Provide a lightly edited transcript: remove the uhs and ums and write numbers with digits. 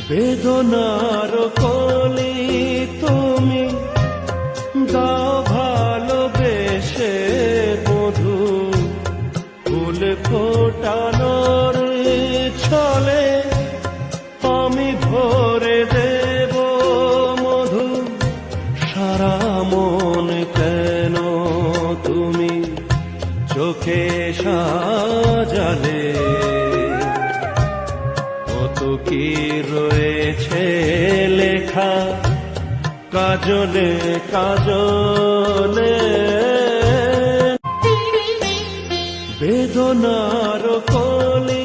বেদনার কলি তুমি দাও ভালোবেসে মধু, ফুল ফোটানোর ছলে আমি ভরে দেব মধু। সারা মন কেন তুমি চোখে সাজালে, কত কি রয়েছে লেখা কাজলে কাজলে। বেদনার কলি